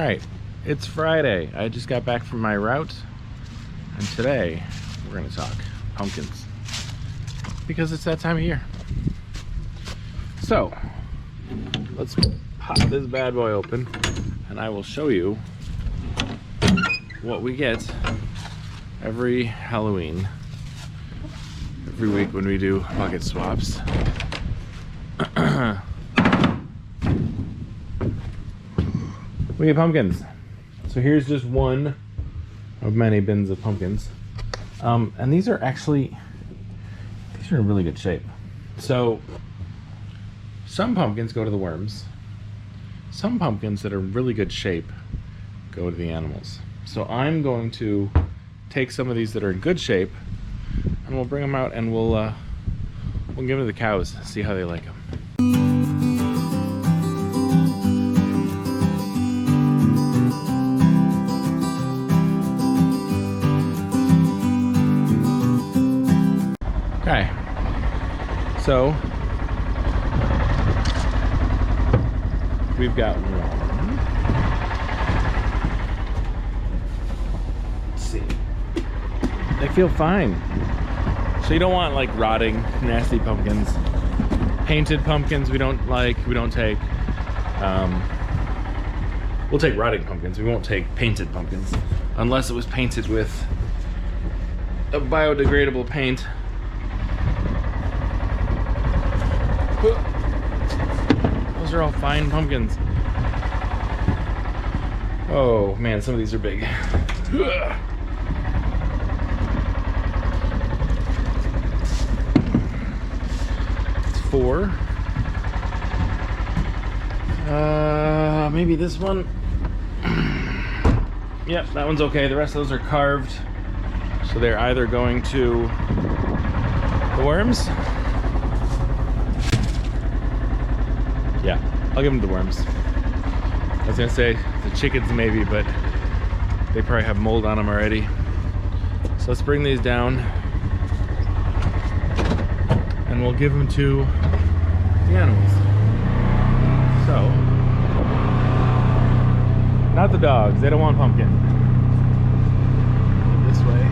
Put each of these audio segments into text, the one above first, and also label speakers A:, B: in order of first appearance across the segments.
A: Alright, it's Friday. I just got back from my route, and today we're going to talk pumpkins because it's that time of year. So, let's pop this bad boy open and I will show you what we get every Halloween, every week when we do bucket swaps. We get pumpkins. So here's just one of many bins of pumpkins. And these are in really good shape. So some pumpkins go to the worms. Some pumpkins that are in really good shape go to the animals. So I'm going to take some of these that are in good shape and we'll bring them out and we'll give them to the cows, see how they like them. Okay, so we've got one. Let's see. They feel fine. So you don't want like rotting, nasty pumpkins. Painted pumpkins we don't take. We'll take rotting pumpkins. We won't take painted pumpkins unless it was painted with a biodegradable paint. Those are all fine pumpkins. Oh man, some of these are big. It's 4. Maybe this one. Yep, that one's okay. The rest of those are carved. So they're either going to the worms. Yeah, I'll give them to worms. I was gonna say the chickens maybe, but they probably have mold on them already. So let's bring these down and we'll give them to the animals. So, not the dogs, they don't want pumpkin. This way.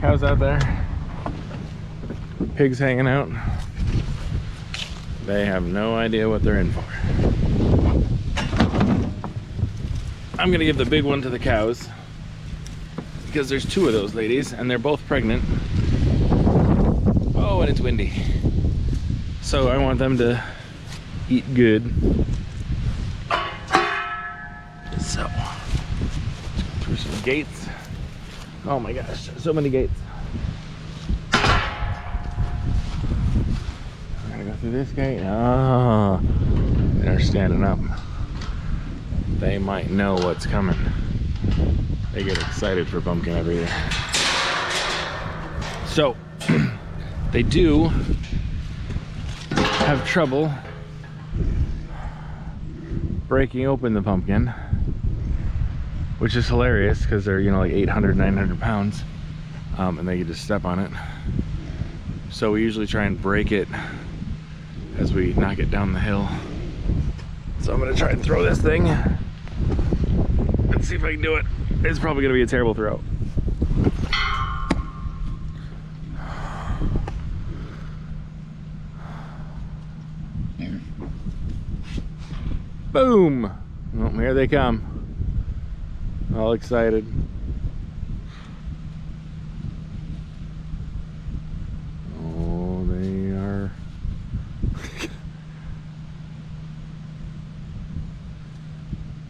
A: Cows out there, pigs hanging out. They have no idea what they're in for. I'm gonna give the big one to the cows because there's 2 of those ladies and they're both pregnant. Oh, and it's windy. So I want them to eat good. So, through some gates. Oh my gosh, so many gates. I'm gonna go through this gate. Oh, they're standing up. They might know what's coming. They get excited for pumpkin every year. So, they do have trouble breaking open the pumpkin, which is hilarious because they're, like 800, 900 pounds, and they can just step on it. So we usually try and break it as we knock it down the hill. So I'm gonna try and throw this thing. Let's see if I can do it. It's probably gonna be a terrible throw. Boom! Oh, here they come. All excited. Oh, they are.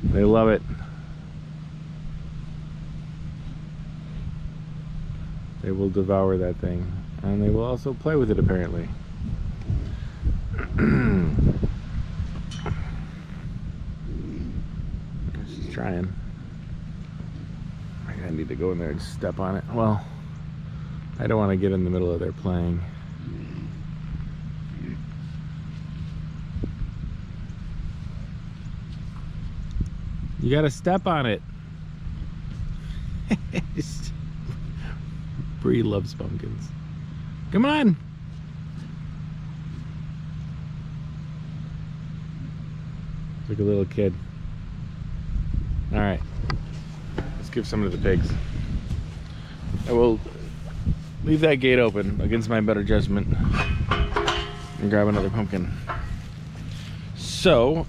A: They love it. They will devour that thing. And they will also play with it, apparently. She's trying. I need to go in there and step on it. Well, I don't want to get in the middle of their playing. You gotta step on it. Bree loves pumpkins. Come on. Like a little kid. All right, let's give some to the pigs. I will leave that gate open against my better judgment and grab another pumpkin. So,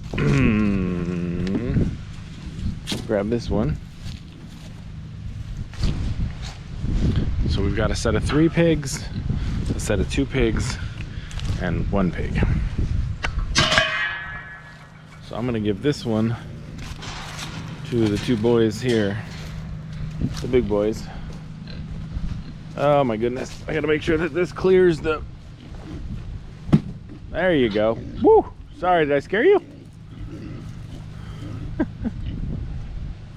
A: grab this one. So we've got a set of 3 pigs, a set of 2 pigs, and 1 pig. So I'm gonna give this one to the 2 boys here, the big boys. Oh my goodness, I gotta make sure that this clears the... There you go. Woo! Sorry, did I scare you?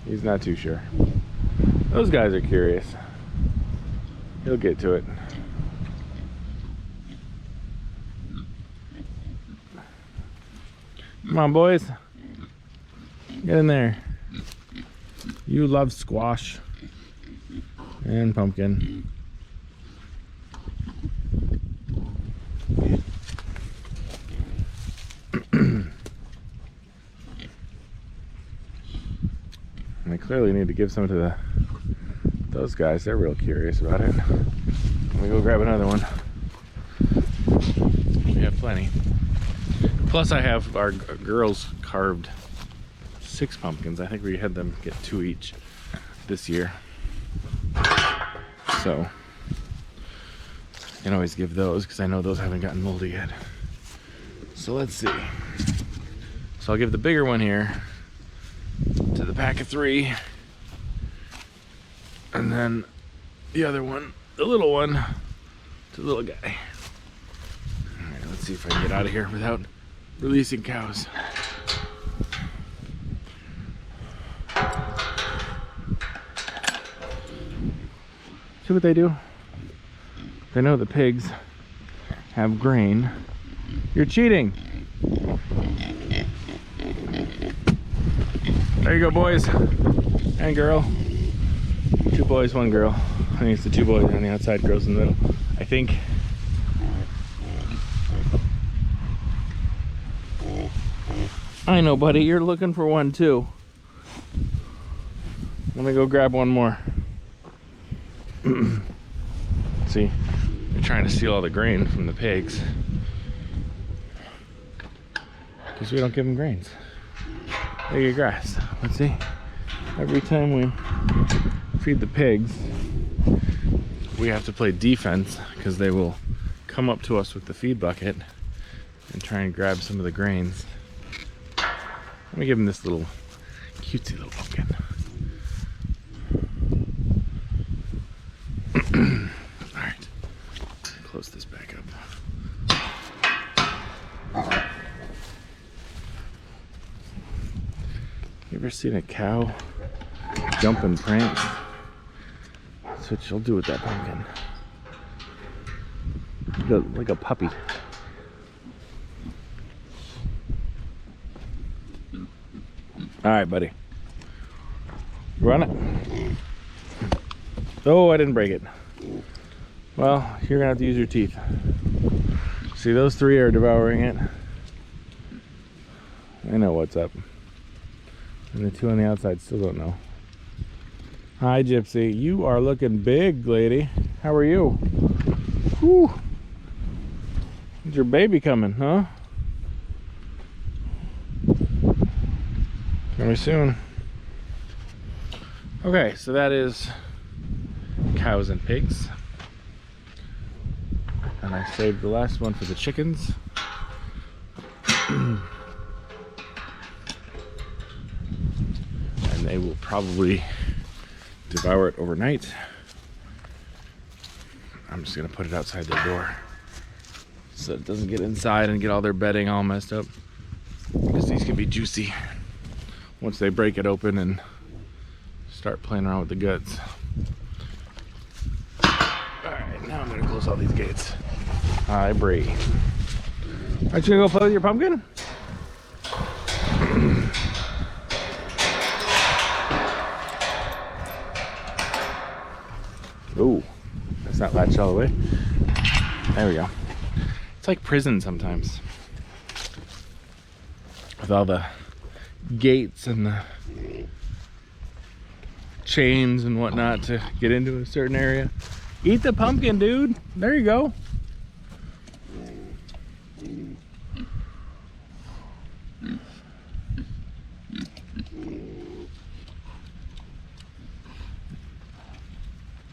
A: He's not too sure. Those guys are curious. He'll get to it. Come on, boys. Get in there. You love squash and pumpkin. And I clearly need to give some to those guys. They're real curious about it. Let me go grab another one. We have plenty. Plus I have our girls carved 6 pumpkins. I think we had them get 2 each this year. So I can always give those because I know those haven't gotten moldy yet. So let's see. So I'll give the bigger one here to the pack of 3. And then the other one, the little one, to the little guy. All right, let's see if I can get out of here without releasing cows. See what they do? They know the pigs have grain. You're cheating. There you go, boys and girl. 2 boys, 1 girl. I think it's the 2 boys on the outside, girls in the middle. I think. I know, buddy. You're looking for one too. Let me go grab one more. See, they're trying to steal all the grain from the pigs because we don't give them grains. They get grass. Let's see. Every time we feed the pigs, we have to play defense because they will come up to us with the feed bucket and try and grab some of the grains. Let me give them this little cutesy little pumpkin. All right, close this back up. You ever seen a cow jump and prance? That's what she'll do with that pumpkin. Like a puppy. All right, buddy. You want it? Oh, I didn't break it. Well, you're gonna have to use your teeth. See, those 3 are devouring it. I know what's up. And the 2 on the outside still don't know. Hi, Gypsy. You are looking big, lady. How are you? Whew. Is your baby coming, huh? Coming soon. Okay, so that is cows and pigs. And I saved the last one for the chickens. And they will probably devour it overnight. I'm just gonna put it outside their door so it doesn't get inside and get all their bedding all messed up, because these can be juicy once they break it open and start playing around with the guts. Alright, now I'm gonna close all these gates. Hi, Bree. Aren't you gonna go play with your pumpkin? Ooh, that's not latched all the way. There we go. It's like prison sometimes, with all the gates and the chains and whatnot to get into a certain area. Eat the pumpkin, dude. There you go.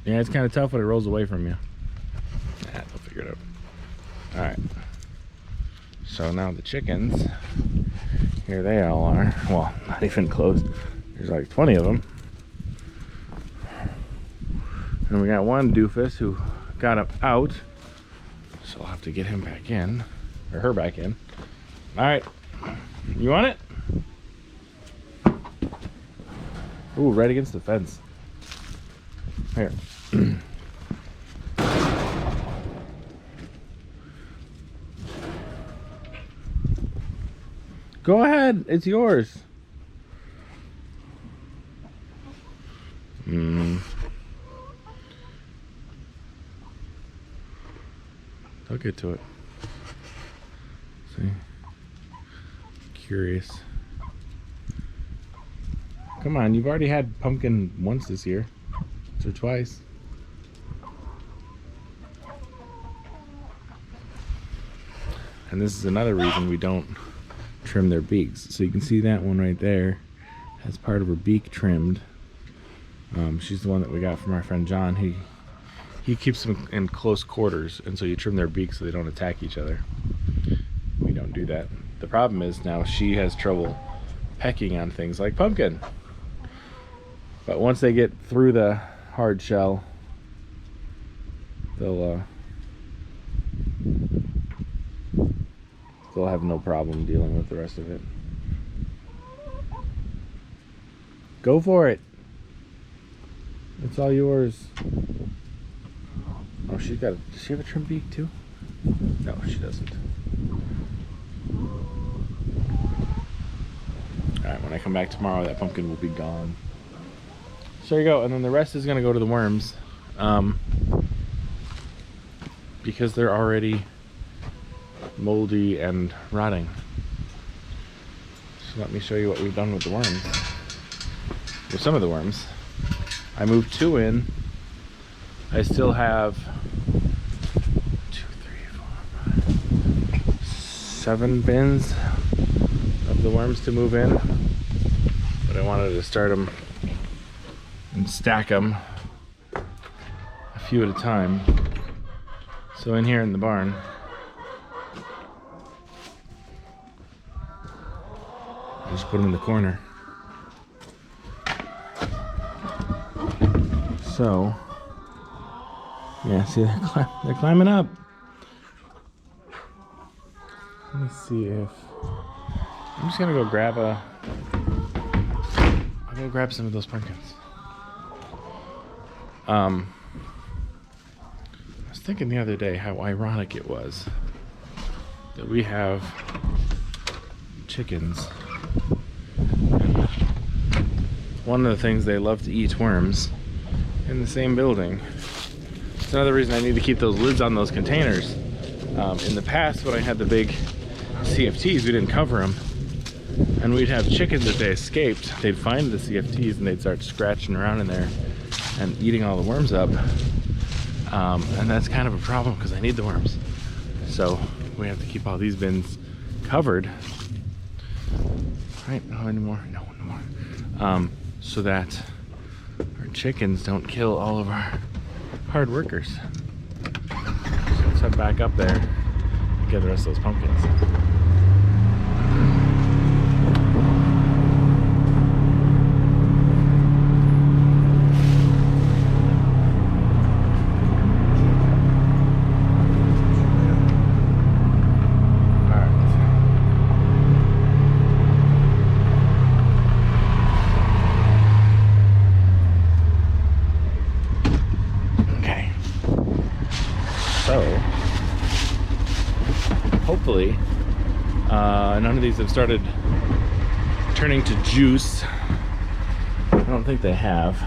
A: Yeah, it's kind of tough when it rolls away from you. Nah, they'll figure it out. All right. So now the chickens, here they all are. Well, not even close. There's like 20 of them. And we got one doofus who got up out. So I'll have to get him back in, or her back in. All right, you want it? Ooh, right against the fence. Here. Go ahead, it's yours. I'll get to it. See? Curious. Come on, you've already had pumpkin once this year. Or twice. And this is another reason we don't trim their beaks. So you can see that one right there has part of her beak trimmed. She's the one that we got from our friend John. He keeps them in close quarters, and so you trim their beaks so they don't attack each other. We don't do that. The problem is now she has trouble pecking on things like pumpkin. But once they get through the hard shell, they'll have no problem dealing with the rest of it. Go for it. It's all yours. Oh, she's got does she have a trim beak too? No, she doesn't. Alright, when I come back tomorrow, that pumpkin will be gone. So there you go, and then the rest is gonna go to the worms. Because they're already moldy and rotting. So let me show you what we've done with the worms. With some of the worms. I moved 2 in. I still have 2, 3, 4, 5, 7 bins of the worms to move in. But I wanted to start them and stack them a few at a time. So in here in the barn, I just put them in the corner. So, yeah, see, they're climbing up. Let me see if I'm just gonna go grab I'll go grab some of those pumpkins. I was thinking the other day how ironic it was that we have chickens. And one of the things they love to eat worms in the same building. It's another reason I need to keep those lids on those containers. In the past, when I had the big CFTs, we didn't cover them, and we'd have chickens that they escaped. They'd find the CFTs and they'd start scratching around in there and eating all the worms up. And that's kind of a problem because I need the worms. So we have to keep all these bins covered. Right? No anymore? No more. So that our chickens don't kill all of our hard workers. So let's head back up there and get the rest of those pumpkins. Hopefully, none of these have started turning to juice. I don't think they have.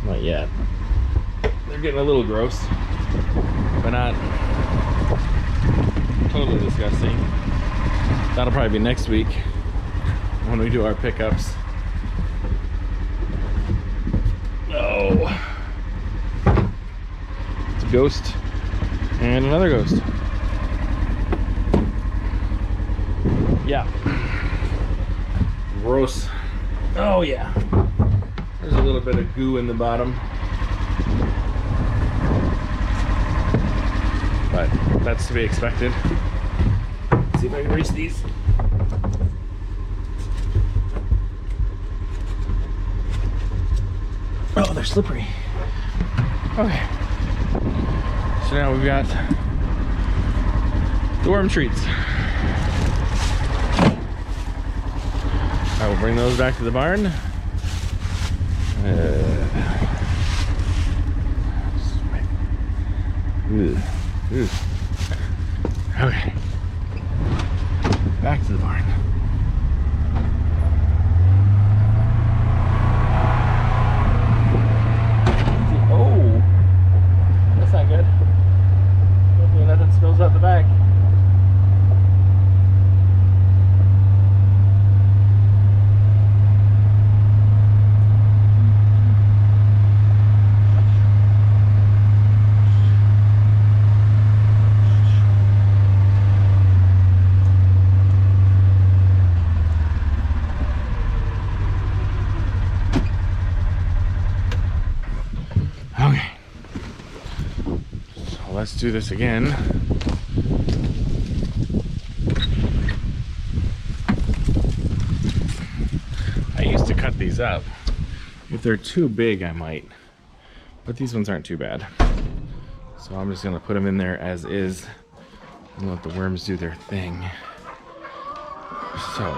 A: Not yet. They're getting a little gross, but not totally disgusting. That'll probably be next week when we do our pickups. Oh, it's a ghost and another ghost. Yeah, gross. Oh yeah, there's a little bit of goo in the bottom, but that's to be expected. Let's see if I can reach these. Oh, they're slippery. Okay, so now we've got the worm treats. I will bring those back to the barn. Okay, back to the barn. Oh, that's not good. Hopefully nothing spills out the back. Let's do this again. I used to cut these up. If they're too big, I might. But these ones aren't too bad. So I'm just gonna put them in there as is and let the worms do their thing. So,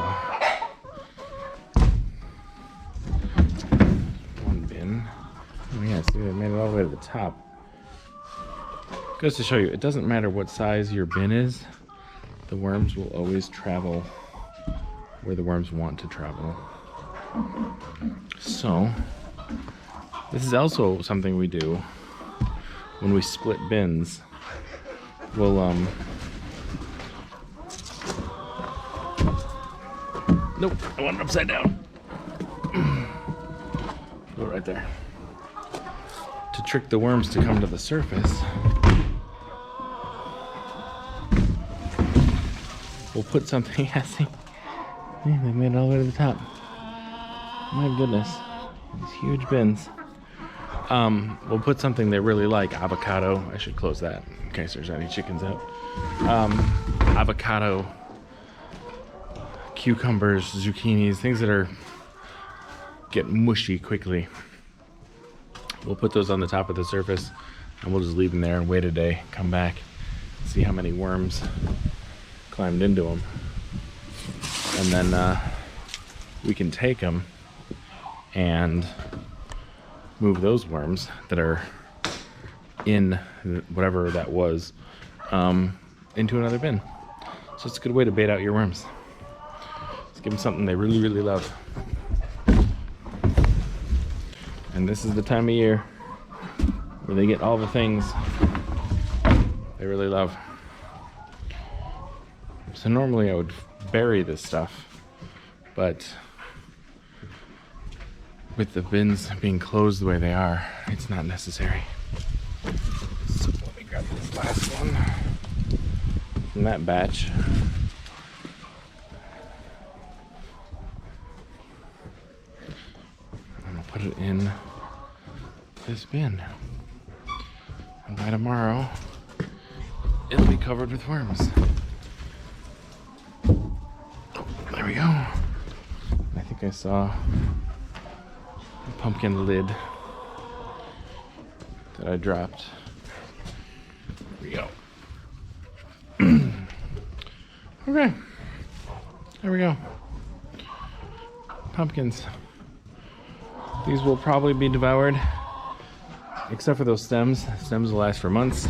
A: one bin. Oh yeah, see, they made it all the way to the top. Goes to show you, it doesn't matter what size your bin is, the worms will always travel where the worms want to travel. So, this is also something we do when we split bins. We'll, nope, I want it upside down. Go right there. To trick the worms to come to the surface, we'll put something, yeah, see, they made it all the way to the top. My goodness, these huge bins. We'll put something they really like, avocado. I should close that in case there's any chickens out. Avocado, cucumbers, zucchinis, things that get mushy quickly. We'll put those on the top of the surface and we'll just leave them there and wait a day, come back, see how many worms climbed into them, and then we can take them and move those worms that are in whatever that was into another bin. So it's a good way to bait out your worms. Let's give them something they really, really love. And this is the time of year where they get all the things they really love. So normally I would bury this stuff, but with the bins being closed the way they are, it's not necessary. So let me grab this last one from that batch. I'm gonna put it in this bin. And by tomorrow, it'll be covered with worms. There we go. I think I saw a pumpkin lid that I dropped. There we go. Okay. There we go. Pumpkins. These will probably be devoured, except for those stems. Stems will last for months.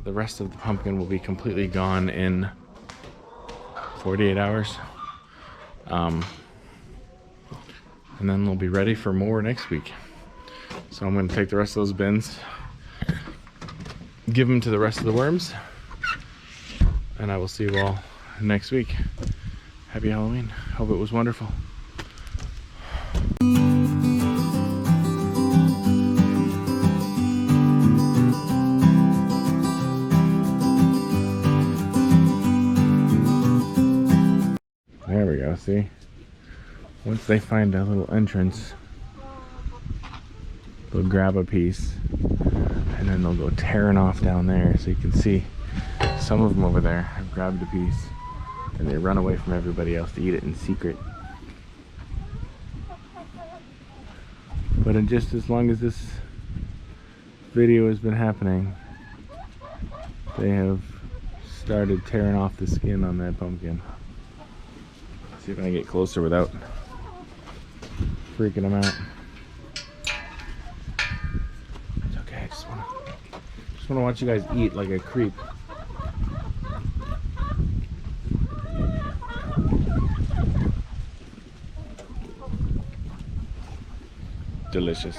A: The rest of the pumpkin will be completely gone in 48 hours. And then they'll be ready for more next week. So I'm going to take the rest of those bins, give them to the rest of the worms. And I will see you all next week. Happy Halloween. Hope it was wonderful. There we go, see? Once they find a little entrance, they'll grab a piece and then they'll go tearing off down there. So you can see some of them over there have grabbed a piece and they run away from everybody else to eat it in secret. But in just as long as this video has been happening, they have started tearing off the skin on that pumpkin. Let's see if I can get closer without freaking them out. It's okay, I just want to watch you guys eat like a creep. Delicious.